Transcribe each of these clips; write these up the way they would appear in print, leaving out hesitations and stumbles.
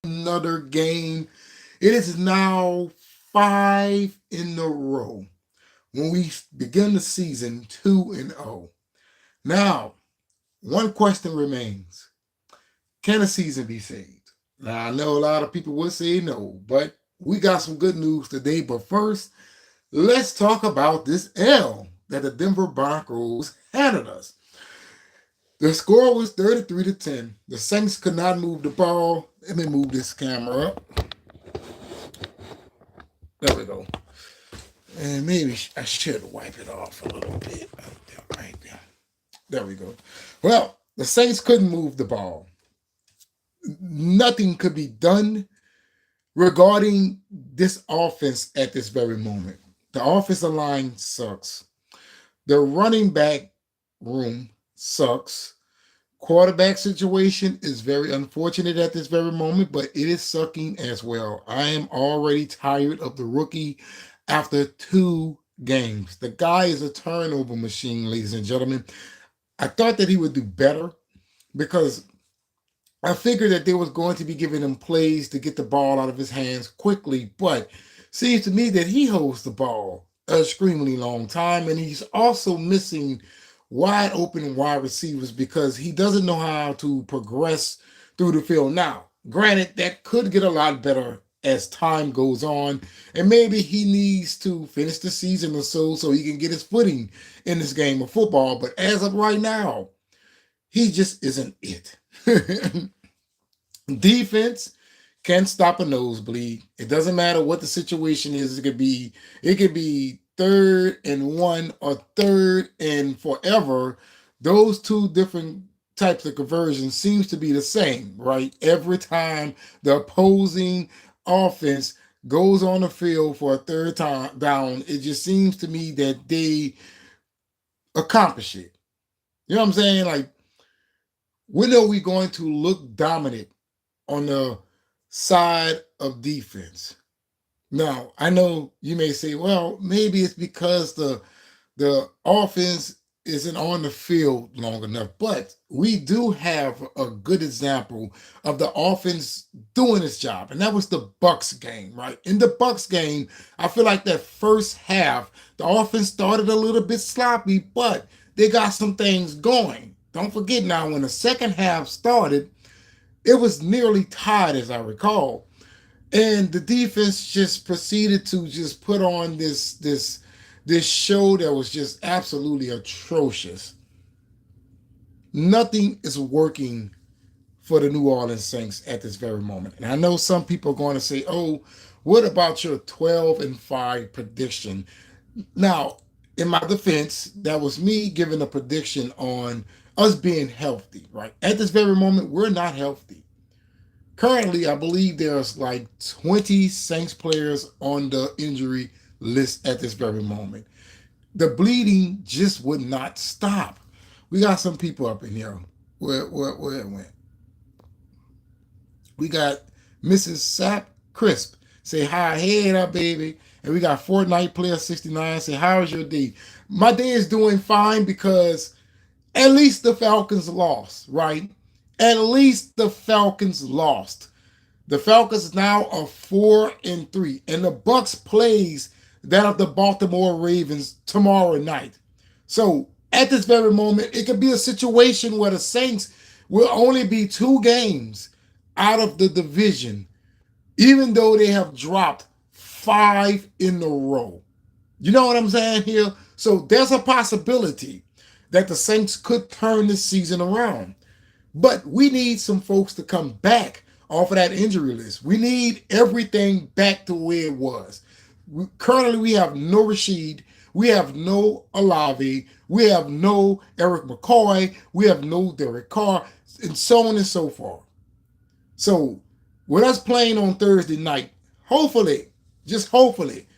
another game. It is now 5 in a row when we begin the season 2-0. Now, one question remains. Can the season be saved? Now, I know a lot of people would say no, but we got some good news today. But first, let's talk about this L that the Denver Broncos handed us. The score was 33-10. The Saints could not move the ball. Let me move this camera up. There we go. And maybe I should wipe it off a little bit. Right there. There we go. Well, the Saints couldn't move the ball. Nothing could be done regarding this offense at this very moment. The offensive line sucks. The running back room sucks. Quarterback situation is very unfortunate at this very moment, but it is sucking as well. I am already tired of the rookie after 2 games. The guy is a turnover machine, ladies and gentlemen. I thought that he would do better because I figured that they was going to be giving him plays to get the ball out of his hands quickly, but seems to me that he holds the ball a extremely long time, and he's also missing wide open wide receivers because he doesn't know how to progress through the field. Now, granted, that could get a lot better as time goes on, and maybe he needs to finish the season or so he can get his footing in this game of football. But as of right now, he just isn't it. Defense can't stop a nosebleed. It doesn't matter what the situation is. It could be 3rd and 1 or 3rd and forever. Those 2 different types of conversions seems to be the same, right? Every time the opposing offense goes on the field for a 3rd time down, it just seems to me that they accomplish it. You know what I'm saying? Like, when are we going to look dominant on the side of defense? Now, I know you may say, well, maybe it's because the offense isn't on the field long enough, but we do have a good example of the offense doing its job, and that was the Bucks game, right? In the Bucks game, I feel like that first half, the offense started a little bit sloppy, but they got some things going. Don't forget now, when the second half started, it was nearly tied, as I recall. And the defense just proceeded to just put on this show that was just absolutely atrocious. Nothing is working for the New Orleans Saints at this very moment. And I know some people are going to say, oh, what about your 12-5 prediction? Now, in my defense, that was me giving a prediction on us being healthy, right? At this very moment, we're not healthy. Currently, I believe there's like 20 Saints players on the injury list at this very moment. The bleeding just would not stop. We got some people up in here. Where it went? We got Mrs. Sap Crisp. Say hi, hey up, baby. And we got Fortnite Player 69. Say, how's your day? My day is doing fine because at least the Falcons lost, right? At least the Falcons lost. The Falcons now are 4-3, and the Bucks plays that of the Baltimore Ravens tomorrow night. So at this very moment, it could be a situation where the Saints will only be 2 games out of the division, even though they have dropped 5 in a row. You know what I'm saying here? So there's a possibility that the Saints could turn this season around. But we need some folks to come back off of that injury list. We need everything back to where it was. Currently, we have no Rashid. We have no Olave. We have no Eric McCoy. We have no Derek Carr, and so on and so forth. So with us playing on Thursday night, hopefully, just hopefully,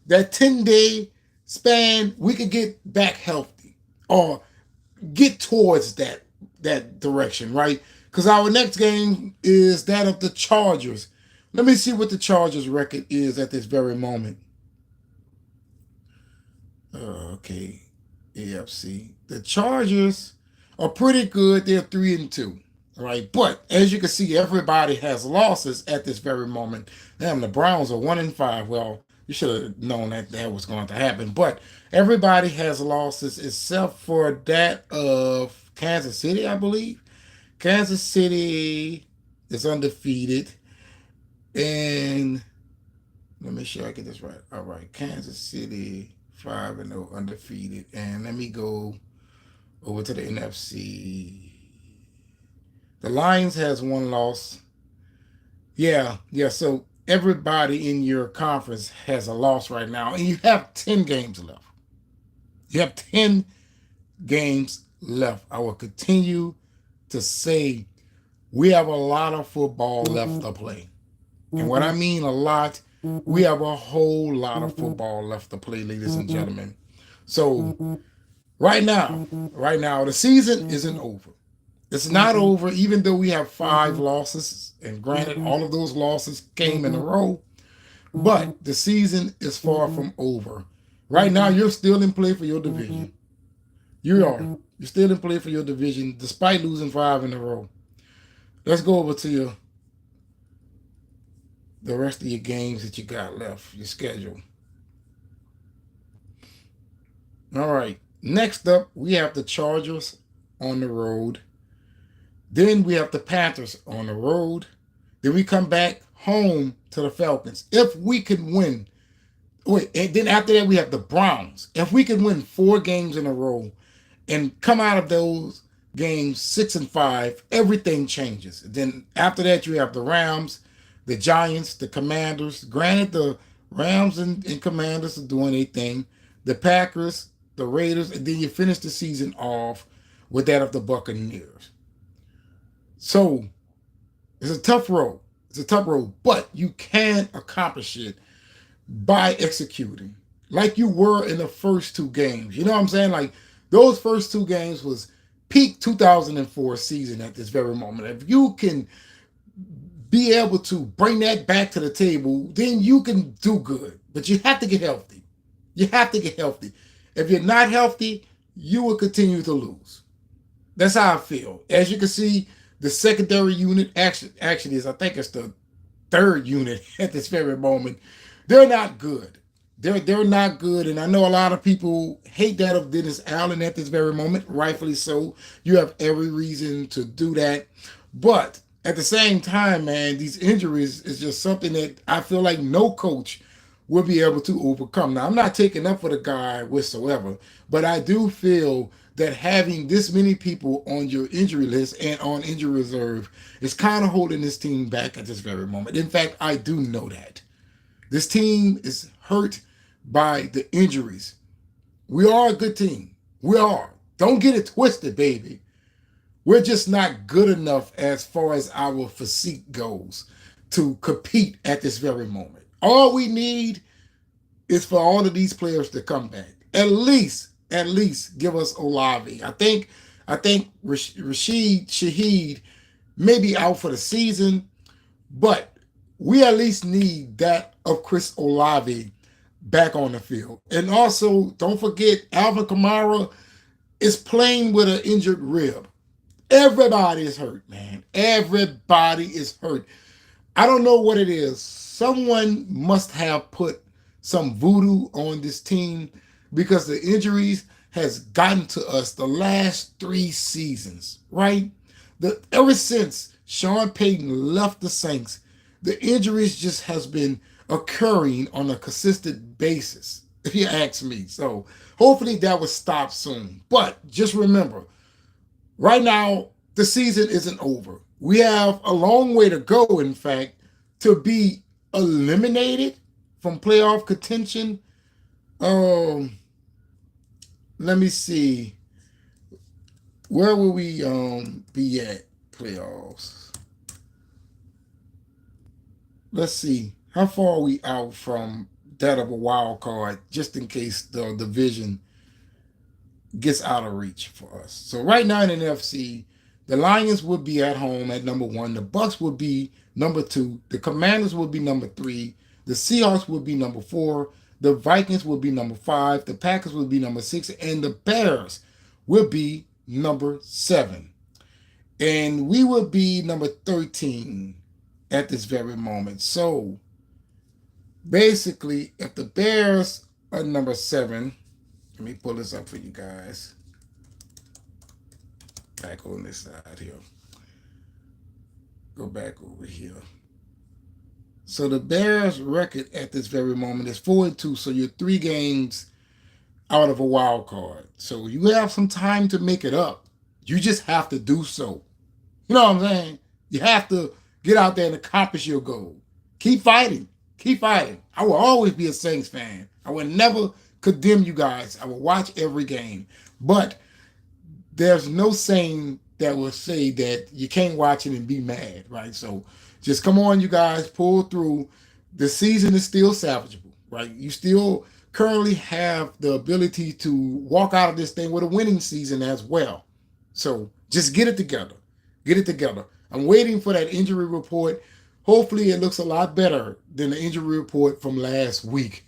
that 10-day span, we could get back healthy or get towards that direction, right? Because our next game is that of the Chargers. Let me see what the Chargers record is at this very moment. Okay, AFC. The Chargers are pretty good. They're 3-2. All right, but as you can see, everybody has losses at this very moment. Damn, the Browns are 1-5. Well, you should have known that that was going to happen. But everybody has losses except for that of Kansas City, I believe. Kansas City is undefeated, and let me make sure I get this right. All right, Kansas City 5-0 undefeated, and let me go over to the NFC. The Lions has one loss. Yeah, yeah. So everybody in your conference has a loss right now, and you have 10 games left. You have 10 games left. I will continue to say we have a lot of football left to play. And what I mean a lot, we have a whole lot of football left to play, ladies and gentlemen. So right now, the season isn't over. It's not over, even though we have 5 losses. And granted, all of those losses came in a row. But the season is far from over. Right now, you're still in play for your division. You are. You're still in play for your division, despite losing 5 in a row. Let's go over to the rest of your games that you got left, your schedule. All right. Next up, we have the Chargers on the road. Then we have the Panthers on the road. Then we come back home to the Falcons. If we can win, wait, and then after that we have the Browns. If we can win 4 games in a row and come out of those games 6-5, everything changes. Then after that you have the Rams, the Giants, the Commanders. Granted, the Rams and Commanders are doing their thing. The Packers, the Raiders, and then you finish the season off with that of the Buccaneers. So it's a tough road. It's a tough road, but you can accomplish it by executing like you were in the first 2 games. You know what I'm saying? Like those first 2 games was peak 2004 season at this very moment. If you can be able to bring that back to the table, then you can do good. But you have to get healthy. You have to get healthy. If you're not healthy, you will continue to lose. That's how I feel. As you can see, the secondary unit actually is, I think it's the 3rd unit at this very moment. They're not good. They're not good, and I know a lot of people hate that of Dennis Allen at this very moment, rightfully so. You have every reason to do that, but at the same time, man, these injuries is just something that I feel like no coach will be able to overcome. Now, I'm not taking up for the guy whatsoever, but I do feel that having this many people on your injury list and on injury reserve is kind of holding this team back at this very moment. In fact, I do know that. This team is hurt by the injuries. We are a good team. We are. Don't get it twisted, baby. We're just not good enough as far as our physique goes to compete at this very moment. All we need is for all of these players to come back. At least give us Olave. I think Rashid Shaheed may be out for the season, but we at least need that of Chris Olave back on the field. And also, don't forget, Alvin Kamara is playing with an injured rib. Everybody is hurt, man. Everybody is hurt. I don't know what it is. Someone must have put some voodoo on this team because the injuries has gotten to us the last 3 seasons, right? Ever since Sean Payton left the Saints, the injuries just has been occurring on a consistent basis, if you ask me. So hopefully that will stop soon. But just remember, right now, the season isn't over. We have a long way to go, in fact, to be eliminated from playoff contention. Let me see. Where will we be at playoffs? Let's see. How far are we out from that of a wild card, just in case the division gets out of reach for us. So right now in the NFC, the Lions would be at home at number 1. The Bucks would be number 2. The Commanders would be number 3. The Seahawks would be number 4. The Vikings would be number 5. The Packers would be number 6. And the Bears would be number 7. And we would be number 13 at this very moment. So basically, if the Bears are number 7, let me pull this up for you guys. Back on this side here. Go back over here. So the Bears' record at this very moment is 4-2. So you're 3 games out of a wild card. So you have some time to make it up. You just have to do so. You know what I'm saying? You have to get out there and accomplish your goal. Keep fighting. Keep fighting. I will always be a Saints fan. I will never condemn you guys. I will watch every game. But there's no saying that will say that you can't watch it and be mad, right? So just come on, you guys, pull through. The season is still salvageable, right? You still currently have the ability to walk out of this thing with a winning season as well. So just get it together. Get it together. I'm waiting for that injury report. Hopefully it looks a lot better than the injury report from last week.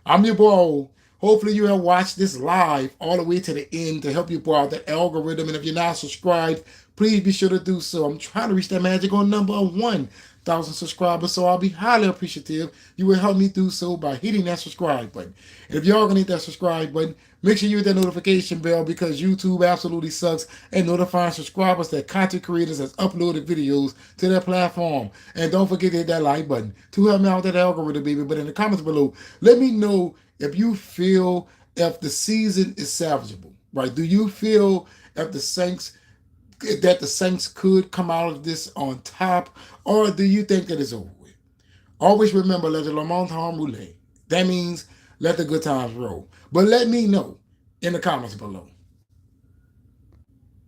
I'm your boy. Hopefully you have watched this live all the way to the end to help you pull out the algorithm. And if you're not subscribed, please be sure to do so. I'm trying to reach that magical number of 1,000 subscribers, so I'll be highly appreciative. You will help me do so by hitting that subscribe button. And if y'all gonna hit that subscribe button, make sure you hit that notification bell, because YouTube absolutely sucks at notifying subscribers that content creators has uploaded videos to their platform. And don't forget to hit that like button to help me out with that algorithm, baby. But in the comments below, let me know if you feel if the season is salvageable, right? Do you feel if the Saints could come out of this on top, or do you think that it's over with? Always remember, let the lamentum roule. That means let the good times roll. But let me know in the comments below.